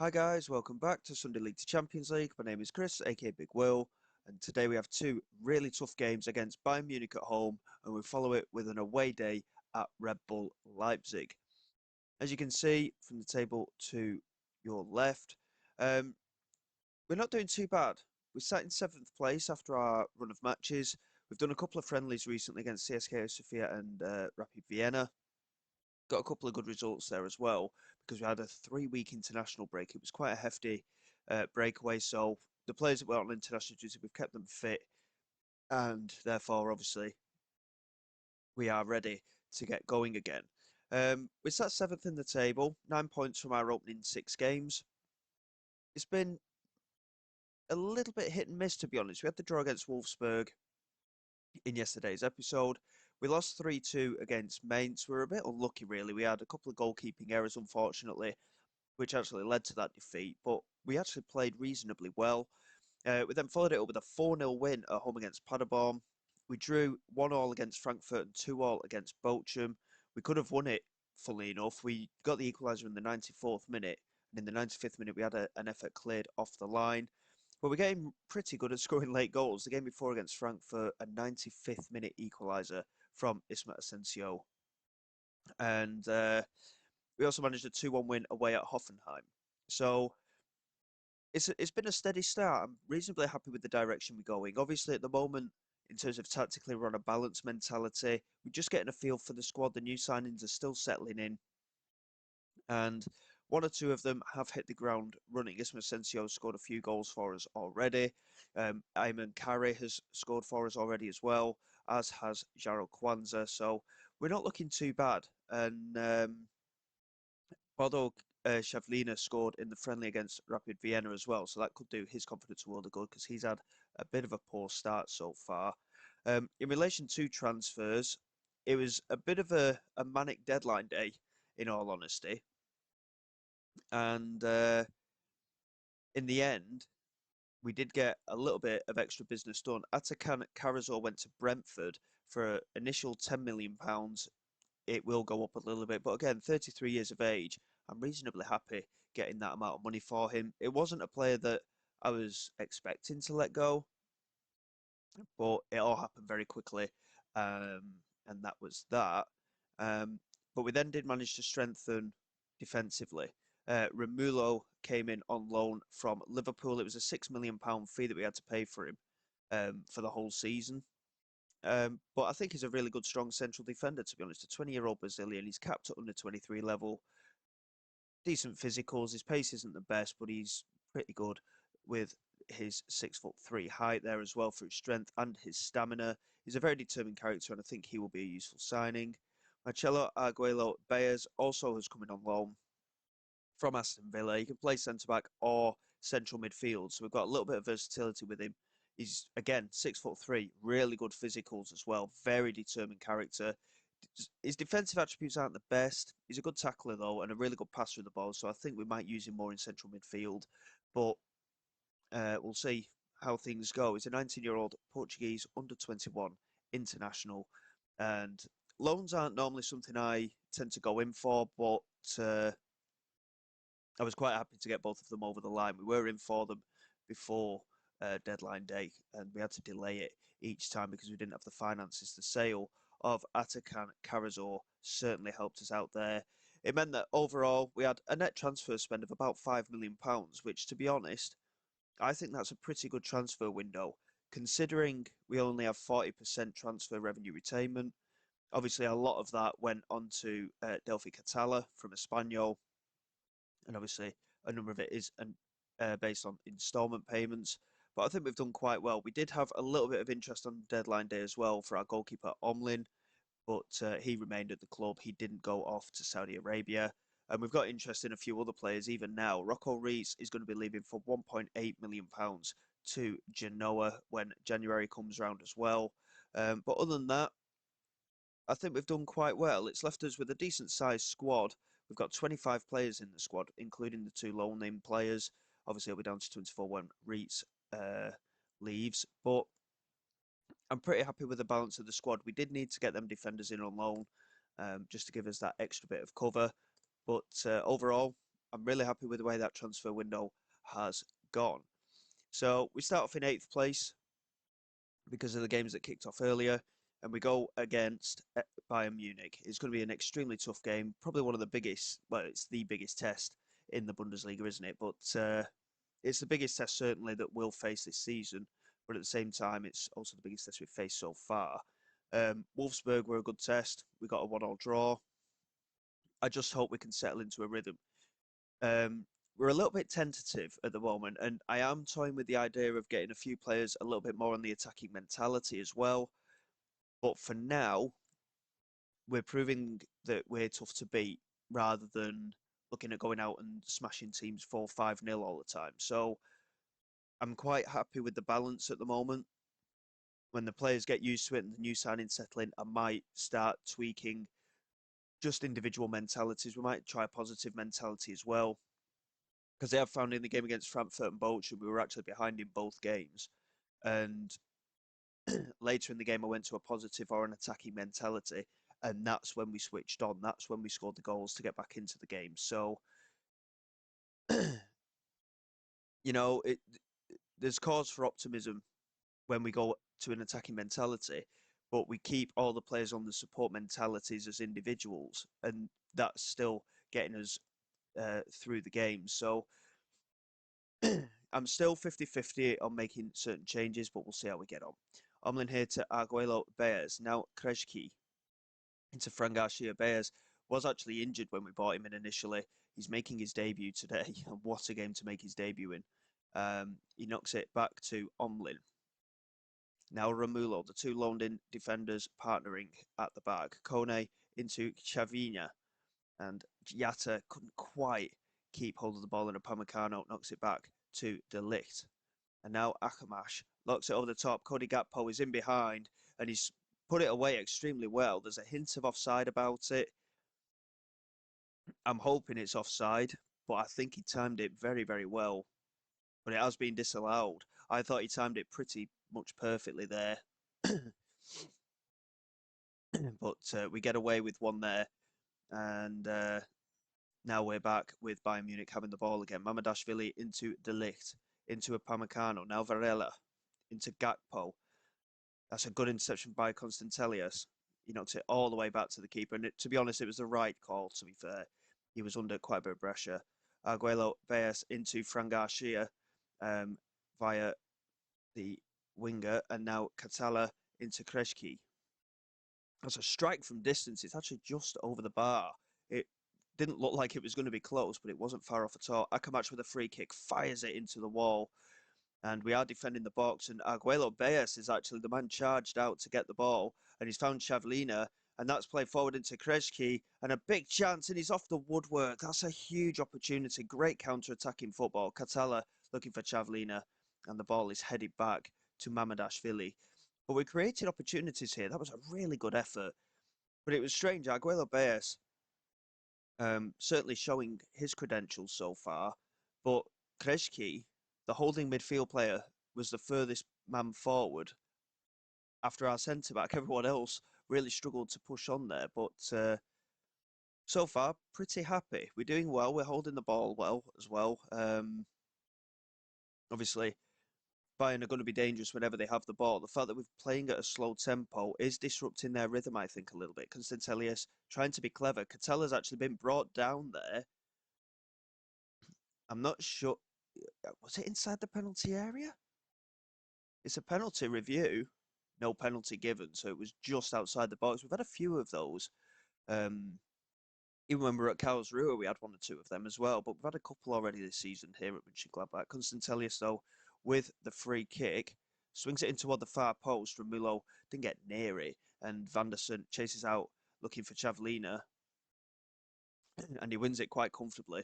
Hi guys, welcome back to Sunday League to Champions League. My name is Chris, aka Big Will, and today we have two really tough games against Bayern Munich at home, and we follow it with an away day at Red Bull Leipzig. As you can see from the table to your left, um, we're not doing too bad. We sat in seventh place after our run of matches. We've done a couple of friendlies recently against CSKA Sofia and Rapid Vienna. Got a couple of good results there as well because we had a 3 week international break. It was quite a hefty breakaway. So the players that were on international duty, we've kept them fit, and therefore, obviously, we are ready to get going again. We sat seventh in the table, 9 points from our opening 6 games. It's been a little bit hit and miss, to be honest. We had the draw against Wolfsburg in yesterday's episode. We lost 3-2 against Mainz. We were a bit unlucky, really. We had a couple of goalkeeping errors, unfortunately, which actually led to that defeat. But we actually played reasonably well. We then followed it up with a 4-0 win at home against Paderborn. We drew 1-1 against Frankfurt and 2-1 against Bochum. We could have won it, funnily enough. We got the equaliser in the 94th minute, and in the 95th minute, we had an effort cleared off the line. But we're getting pretty good at scoring late goals. The game before against Frankfurt, a 95th minute equaliser from Isma Asensio. And we also managed a 2-1 win away at Hoffenheim. So it's been a steady start. I'm reasonably happy with the direction we're going. Obviously, at the moment, in terms of tactically, we're on a balanced mentality. We're just getting a feel for the squad. The new signings are still settling in, and one or two of them have hit the ground running. Isma Asensio scored a few goals for us already. Ayman Kare has scored for us already as well, as has Jaro Kwanzaa. So we're not looking too bad. And although Shavlina scored in the friendly against Rapid Vienna as well, so that could do his confidence a world of good because he's had a bit of a poor start so far. In relation to transfers, it was a bit of a manic deadline day, in all honesty. And in the end, we did get a little bit of extra business done. Atakan Karazor went to Brentford for an initial £10 million. It will go up a little bit. But again, 33 years of age, I'm reasonably happy getting that amount of money for him. It wasn't a player that I was expecting to let go, but it all happened very quickly. Um, and that was that. Um, but we then did manage to strengthen defensively. Romulo came in on loan from Liverpool. It was a £6 million fee that we had to pay for him for the whole season. But I think he's a really good, strong central defender, to be honest. A 20-year-old Brazilian. He's capped at under 23 level. Decent physicals. His pace isn't the best, but he's pretty good with his 6'3" height there as well for his strength and his stamina. He's a very determined character, and I think he will be a useful signing. Marcelo Arguello Baez also has come in on loan from Aston Villa. He can play centre back or central midfield, so we've got a little bit of versatility with him. He's again 6'3", really good physicals as well, very determined character. His defensive attributes aren't the best. He's a good tackler though, and a really good passer of the ball. So I think we might use him more in central midfield, but we'll see how things go. He's a 19-year-old Portuguese under 21 international, and loans aren't normally something I tend to go in for, but I was quite happy to get both of them over the line. We were in for them before deadline day, and we had to delay it each time because we didn't have the finances. The sale of Atakan Karazor certainly helped us out there. It meant that overall we had a net transfer spend of about £5 million, which, to be honest, I think that's a pretty good transfer window, considering we only have 40% transfer revenue retainment. Obviously, a lot of that went on to Delphi Catala from Espanyol, and obviously a number of it is based on instalment payments. But I think we've done quite well. We did have a little bit of interest on deadline day as well for our goalkeeper Omlin, but he remained at the club. He didn't go off to Saudi Arabia. And we've got interest in a few other players even now. Rocco Reis is going to be leaving for £1.8 million to Genoa when January comes round as well. But other than that, I think we've done quite well. It's left us with a decent sized squad. We've got 25 players in the squad, including the two loan name players. Obviously, it'll be down to 24 when Reitz leaves. But I'm pretty happy with the balance of the squad. We did need to get them defenders in on loan just to give us that extra bit of cover. But overall, I'm really happy with the way that transfer window has gone. So we start off in 8th place because of the games that kicked off earlier, and we go against Bayern Munich. It's going to be an extremely tough game, probably one of the biggest, well, it's the biggest test in the Bundesliga, isn't it? But it's the biggest test certainly that we'll face this season, but at the same time, it's also the biggest test we've faced so far. Wolfsburg were a good test. We got a 1-1 draw. I just hope we can settle into a rhythm. We're a little bit tentative at the moment, and I am toying with the idea of getting a few players a little bit more on the attacking mentality as well. But for now, we're proving that we're tough to beat rather than looking at going out and smashing teams 4-5-0 all the time. So I'm quite happy with the balance at the moment. When the players get used to it and the new signings settle in, I might start tweaking just individual mentalities. We might try a positive mentality as well, because they have found in the game against Frankfurt and Bochum, we were actually behind in both games. And later in the game, I went to a positive or an attacking mentality, and that's when we switched on. That's when we scored the goals to get back into the game. So, you know, there's cause for optimism when we go to an attacking mentality, but we keep all the players on the support mentalities as individuals, and that's still getting us through the game. So I'm still 50-50 on making certain changes, but we'll see how we get on. Omlin here to Arguello Bears. Now Krejci into Fran Garcia. Bears was actually injured when we bought him in initially. He's making his debut today. What a game to make his debut in. He knocks it back to Omlin. Now Romulo, the two loaned-in defenders partnering at the back. Kone into Chavina, and Yatta couldn't quite keep hold of the ball, and Upamecano knocks it back to De Ligt. And now Akamash locks it over the top. Cody Gakpo is in behind, and he's put it away extremely well. There's a hint of offside about it. I'm hoping it's offside, but I think he timed it very, very well. But it has been disallowed. I thought he timed it pretty much perfectly there. But we get away with one there. And now we're back with Bayern Munich having the ball again. Mamardashvili into De Ligt, into Upamecano. Now Varela into Gakpo. That's a good interception by Constantelius. He knocks it all the way back to the keeper. And to be honest, it was the right call, to be fair. He was under quite a bit of pressure. Arguello Beas into Fran Garcia via the winger. And now Catala into Krejci. That's a strike from distance. It's actually just over the bar. It didn't look like it was going to be close, but it wasn't far off at all. Akamatch with a free kick fires it into the wall. And we are defending the box, and Arguello Beas is actually the man charged out to get the ball, and he's found Chavlina, and that's played forward into Krejci, and a big chance, and he's off the woodwork. That's a huge opportunity. Great counter-attacking football. Catala looking for Chavlina, and the ball is headed back to Mamardashvili. But we created opportunities here. That was a really good effort. But it was strange. Arguello Beas certainly showing his credentials so far, but Krejci, the holding midfield player, was the furthest man forward after our centre-back. Everyone else really struggled to push on there, but so far, pretty happy. We're doing well. We're holding the ball well as well. Obviously, Bayern are going to be dangerous whenever they have the ball. The fact that we're playing at a slow tempo is disrupting their rhythm, I think, a little bit. Constantelius trying to be clever. Catala's actually been brought down there. I'm not sure. Was it inside the penalty area? It's a penalty review. No penalty given, so it was just outside the box. We've had a few of those. Even when we were at Karlsruhe, we had one or two of them as well. But we've had a couple already this season here at Mönchengladbach. Constantelius, though, with the free kick, swings it in toward the far post. Romulo didn't get near it. And Vanderson chases out looking for Chavlina. And he wins it quite comfortably.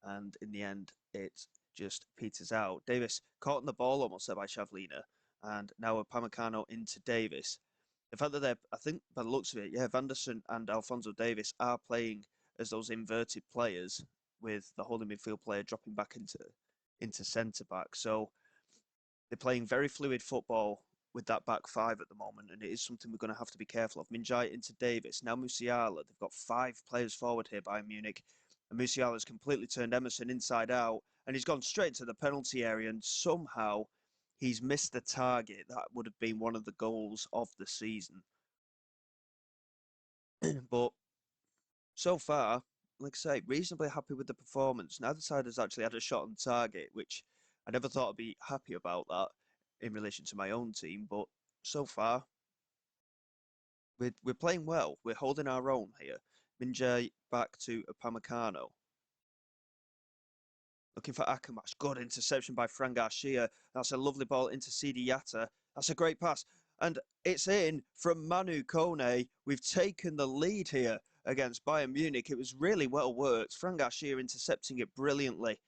And in the end, it just peters out. Davis caught on the ball almost there by Chavlina. And now Upamecano into Davis. The fact that they're, I think by the looks of it, yeah, Vanderson and Alphonso Davis are playing as those inverted players, with the holding midfield player dropping back into centre-back. So they're playing very fluid football with that back five at the moment, and it is something we're going to have to be careful of. Minjai into Davis, now Musiala. They've got 5 players forward here by Munich. And Musiala's completely turned Emerson inside out, and he's gone straight to the penalty area, and somehow he's missed the target. That would have been one of the goals of the season. But so far, like I say, reasonably happy with the performance. Neither side has actually had a shot on target, which I never thought I'd be happy about that in relation to my own team. But so far, we're playing well. We're holding our own here. Minjay back to Upamecano. Looking for Akamash. Good interception by Fran Garcia. That's a lovely ball into Sidi Yatta. That's a great pass. And it's in from Manu Kone. We've taken the lead here against Bayern Munich. It was really well worked. Fran Garcia intercepting it brilliantly.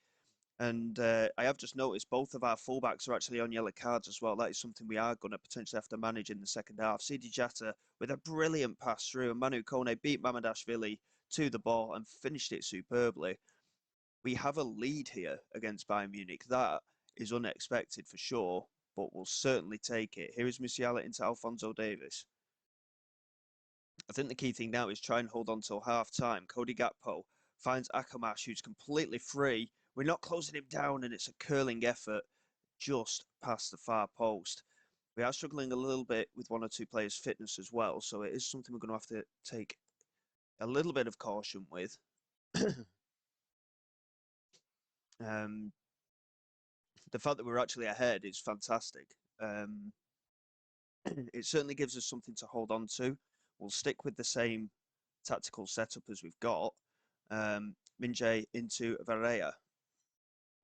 And I have just noticed both of our fullbacks are actually on yellow cards as well. That is something we are going to potentially have to manage in the second half. Sidi Jatta with a brilliant pass through, and Manu Kone beat Mamardashvili to the ball and finished it superbly. We have a lead here against Bayern Munich. That is unexpected for sure, but we'll certainly take it. Here is Musiala into Alphonso Davies. I think the key thing now is try and hold on till half time. Cody Gakpo finds Akamash, who's completely free. We're not closing him down, and it's a curling effort just past the far post. We are struggling a little bit with one or two players' fitness as well, so it is something we're going to have to take a little bit of caution with. The fact that we're actually ahead is fantastic. It certainly gives us something to hold on to. We'll stick with the same tactical setup as we've got. Minjay into Varela.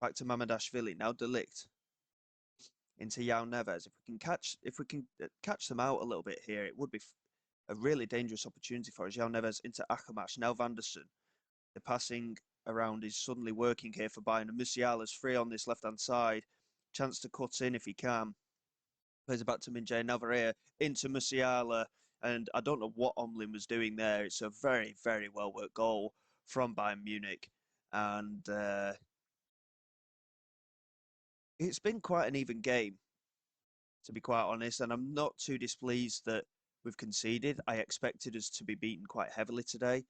Back to Mamardashvili. Now De Ligt into Yao Neves. If we can catch them out a little bit here, it would be a really dangerous opportunity for us. Yao Neves into Akamash. Now Vanderson. The passing around is suddenly working here for Bayern. And Musiala's free on this left-hand side. Chance to cut in if he can. Plays it back to Minjay. Now Varela into Musiala. And I don't know what Omlin was doing there. It's a very, very well-worked goal from Bayern Munich. And it's been quite an even game, to be quite honest. And I'm not too displeased that we've conceded. I expected us to be beaten quite heavily today.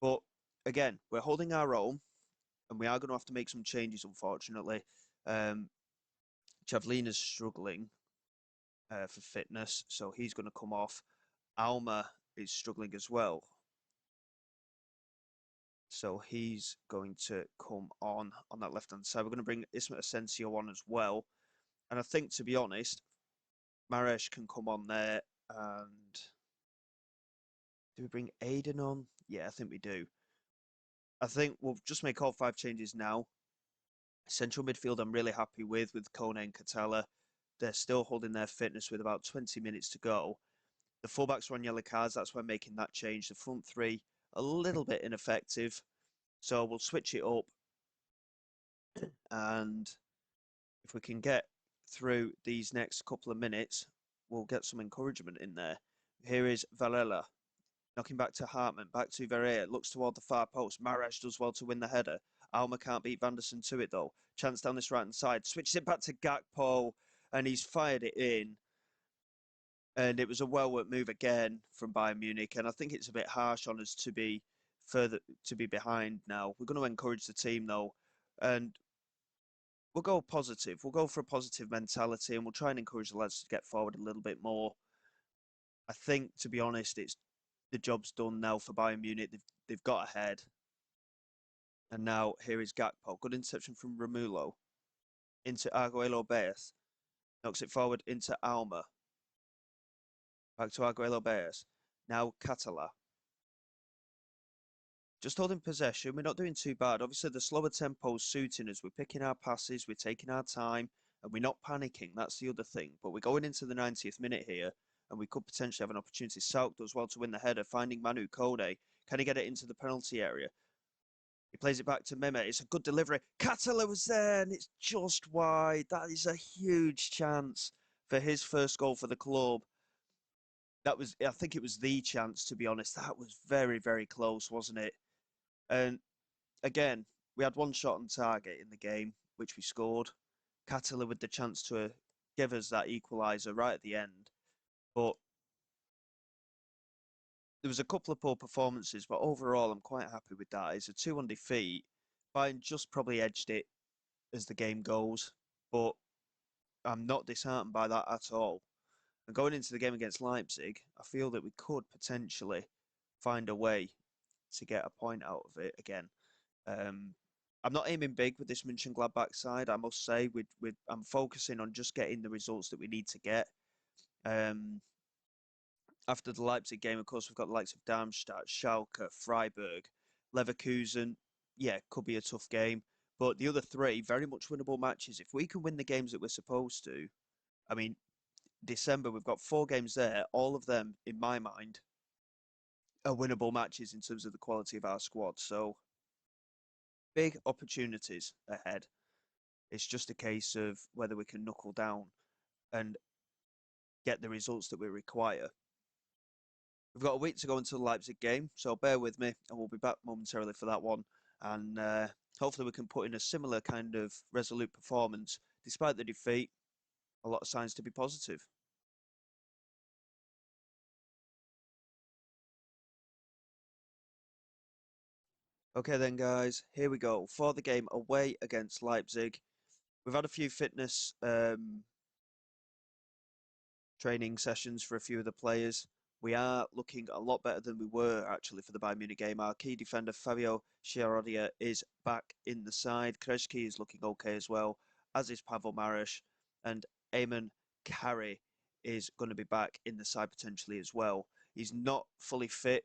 But again, we're holding our own. And we are going to have to make some changes, unfortunately. Javlina's struggling for fitness, so he's going to come off. Alma is struggling as well. So he's going to come on that left-hand side. We're going to bring Ismail Asensio on as well. And I think, to be honest, Maresh can come on there. And do we bring Aiden on? Yeah, I think we do. I think we'll just make all 5 changes now. Central midfield I'm really happy with Kone and Catella. They're still holding their fitness with about 20 minutes to go. The fullbacks are on yellow cards. That's why I'm making that change. The front 3, a little bit ineffective. So we'll switch it up. And if we can get through these next couple of minutes, we'll get some encouragement in there. Here is Varela. Knocking back to Hartman. Back to Verrea. Looks toward the far post. Maresh does well to win the header. Alma can't beat Vanderson to it, though. Chance down this right-hand side. Switches it back to Gakpo. And he's fired it in. And it was a well-worked move again from Bayern Munich. And I think it's a bit harsh on us to be behind now. We're going to encourage the team, though. And we'll go positive. We'll go for a positive mentality. And we'll try and encourage the lads to get forward a little bit more. I think, to be honest, the job's done now for Bayern Munich. They've got ahead. And now here is Gakpo. Good interception from Romulo. Into Arguello Baez. Knocks it forward into Alma. Back to Arguello Baez. Now Catala. Just holding possession. We're not doing too bad. Obviously, the slower tempo is suiting us. We're picking our passes. We're taking our time. And we're not panicking. That's the other thing. But we're going into the 90th minute here. And we could potentially have an opportunity. Sauk does well to win the header. Finding Manu Kone. Can he get it into the penalty area? He plays it back to Mehmet. It's a good delivery. Catala was there, and it's just wide. That is a huge chance for his first goal for the club. I think it was the chance, to be honest. That was very, very close, wasn't it? And again, we had one shot on target in the game, which we scored. Catala with the chance to give us that equaliser right at the end. But there was a couple of poor performances, but overall I'm quite happy with that. It's a 2-1 defeat. Bayern just probably edged it as the game goes, but I'm not disheartened by that at all. And going into the game against Leipzig, I feel that we could potentially find a way to get a point out of it again. Um, I'm not aiming big with this Mönchengladbach side. I must say, I'm focusing on just getting the results that we need to get. Um, After the Leipzig game, of course, we've got the likes of Darmstadt, Schalke, Freiburg, Leverkusen. Yeah, could be a tough game. But the other three, very much winnable matches. If we can win the games that we're supposed to, I mean, December, we've got 4 games there. All of them, in my mind, are winnable matches in terms of the quality of our squad. So, big opportunities ahead. It's just a case of whether we can knuckle down and get the results that we require. We've got a week to go until the Leipzig game, so bear with me, and we'll be back momentarily for that one. And hopefully, we can put in a similar kind of resolute performance. Despite the defeat, a lot of signs to be positive. Okay, then, guys, here we go for the game away against Leipzig. We've had a few fitness training sessions for a few of the players. We are looking a lot better than we were actually for the Bayern Munich game. Our key defender Fabio Chiarodia is back in the side. Krejci is looking okay as well, as is Pavel Marish, and Eamon Carey is going to be back in the side potentially as well. He's not fully fit,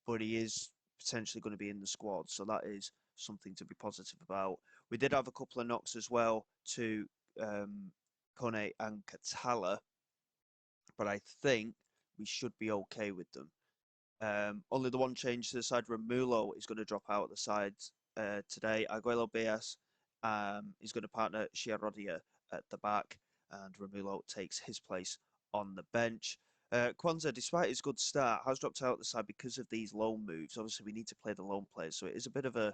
but he is potentially going to be in the squad, so that is something to be positive about. We did have a couple of knocks as well to Kone and Katala, but I think we should be okay with them. Only the one change to the side, Romulo is going to drop out at the side today. Aguero Bias is going to partner Chiarodia at the back, and Romulo takes his place on the bench. Kwanzaa, despite his good start, has dropped out at the side because of these loan moves. Obviously, we need to play the loan players, so it is a bit of a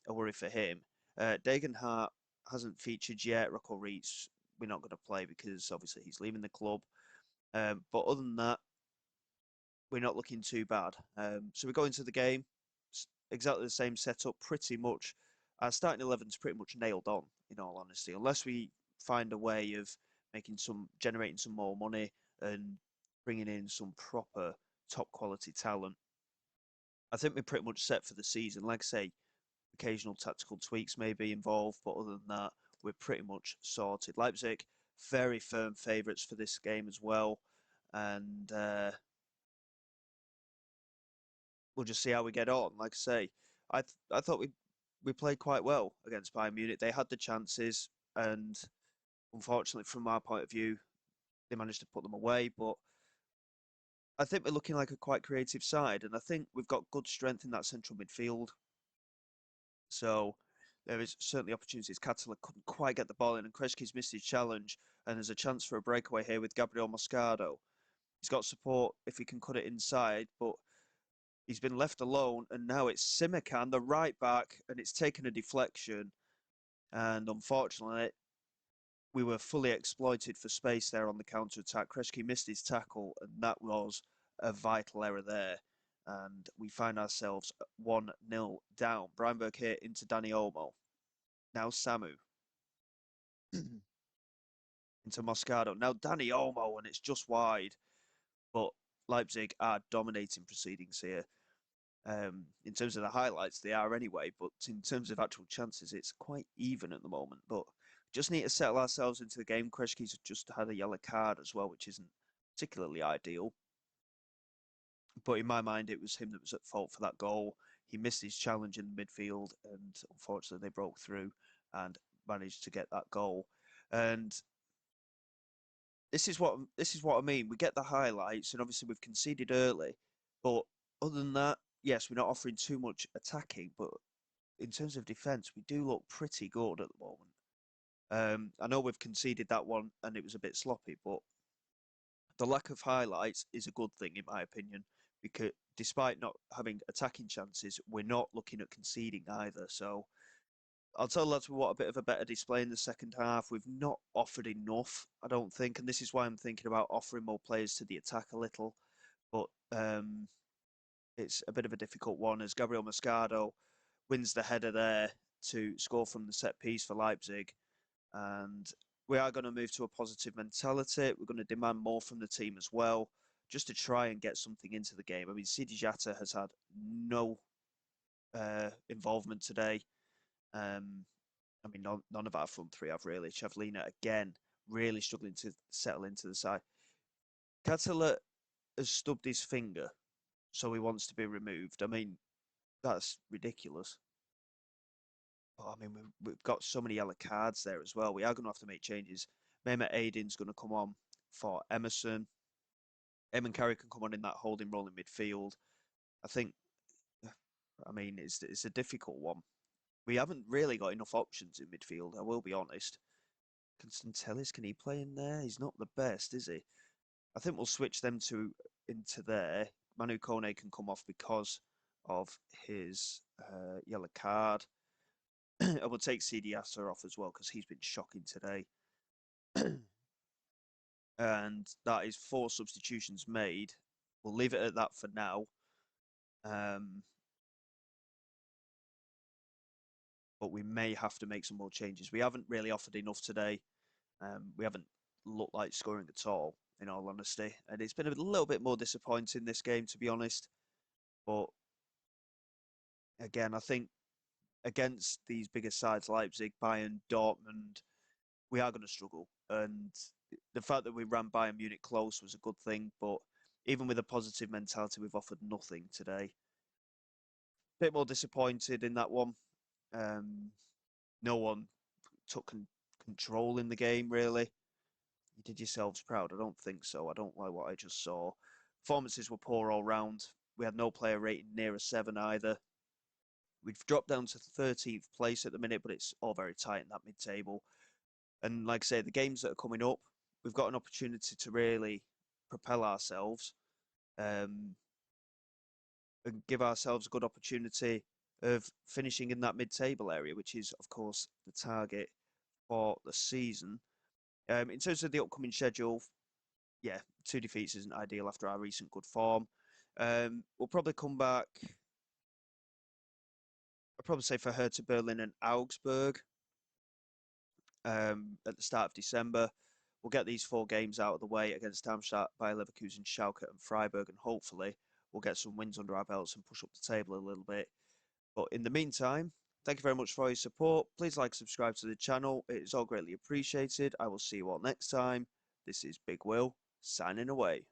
worry for him. Degenhart hasn't featured yet. Rocco Reitz, we're not going to play because obviously he's leaving the club. But other than that, we're not looking too bad. So we go into the game, exactly the same setup, pretty much. Our starting 11's pretty much nailed on, in all honesty, unless we find a way of generating some more money and bringing in some proper top quality talent. I think we're pretty much set for the season. Like I say, occasional tactical tweaks may be involved, but other than that, we're pretty much sorted. Leipzig, very firm favourites for this game as well. And we'll just see how we get on. Like I say, I thought we played quite well against Bayern Munich. They had the chances, and unfortunately, from our point of view, they managed to put them away. But I think we're looking like a quite creative side, and I think we've got good strength in that central midfield. So there is certainly opportunities. Katala couldn't quite get the ball in, and Krejci's missed his challenge, and there's a chance for a breakaway here with Gabriel Moscardo. He's got support if he can cut it inside, but he's been left alone, and now it's Simikan, the right back, and it's taken a deflection. And unfortunately, we were fully exploited for space there on the counter attack. Krejci missed his tackle, and that was a vital error there. And we find ourselves 1-0 down. Breinberg here into Danny Olmo. Now Samu into Moscardo. Now Danny Olmo, and it's just wide. But Leipzig are dominating proceedings here. In terms of the highlights, they are anyway, but in terms of actual chances, it's quite even at the moment. But just need to settle ourselves into the game. Krejci's just had a yellow card as well, which isn't particularly ideal. But in my mind, it was him that was at fault for that goal. He missed his challenge in the midfield, and unfortunately, they broke through and managed to get that goal. And this is what I mean. We get the highlights, and obviously we've conceded early, but other than that, yes, we're not offering too much attacking, but in terms of defence, we do look pretty good at the moment. I know we've conceded that one, and it was a bit sloppy, but the lack of highlights is a good thing in my opinion, because despite not having attacking chances, we're not looking at conceding either. So I'll tell lads we want a bit of a better display in the second half. We've not offered enough, I don't think, and this is why I'm thinking about offering more players to the attack a little. But it's a bit of a difficult one as Gabriel Moscardo wins the header there to score from the set piece for Leipzig. And we are going to move to a positive mentality. We're going to demand more from the team as well, just to try and get something into the game. I mean, Sidi Jata has had no involvement today. I mean, none of our front three have really. Chavlina, again, really struggling to settle into the side. Katala has stubbed his finger, so he wants to be removed. I mean, that's ridiculous. But, I mean, we've got so many yellow cards there as well. We are going to have to make changes. Mehmet Aydin's going to come on for Emerson. Eamon Carey can come on in that holding role in midfield. I think, I mean, it's a difficult one. We haven't really got enough options in midfield, I will be honest. Constantelis, can he play in there? He's not the best, is he? I think we'll switch them into there. Manu Kone can come off because of his yellow card. I will take CD Asser off as well because he's been shocking today. And that is 4 substitutions made. We'll leave it at that for now. But we may have to make some more changes. We haven't really offered enough today. We haven't looked like scoring at all, in all honesty. And it's been a little bit more disappointing this game, to be honest. But again, I think against these bigger sides, Leipzig, Bayern, Dortmund, we are going to struggle. And the fact that we ran Bayern Munich close was a good thing. But even with a positive mentality, we've offered nothing today. Bit more disappointed in that one. No one took control in the game, really. You did yourselves proud? I don't think so. I don't like what I just saw. Performances were poor all round. We had no player rating near a 7 either. We've dropped down to 13th place at the minute, but it's all very tight in that mid-table. And like I say, the games that are coming up, we've got an opportunity to really propel ourselves and give ourselves a good opportunity of finishing in that mid-table area, which is, of course, the target for the season. In terms of the upcoming schedule, yeah, 2 defeats isn't ideal after our recent good form. We'll probably come back. I'd probably say for Hertha Berlin and Augsburg at the start of December. We'll get these 4 games out of the way against Darmstadt, Bayer Leverkusen, Schalke and Freiburg, and hopefully we'll get some wins under our belts and push up the table a little bit. But in the meantime, thank you very much for your support. Please like, subscribe to the channel. It is all greatly appreciated. I will see you all next time. This is Big Will, signing away.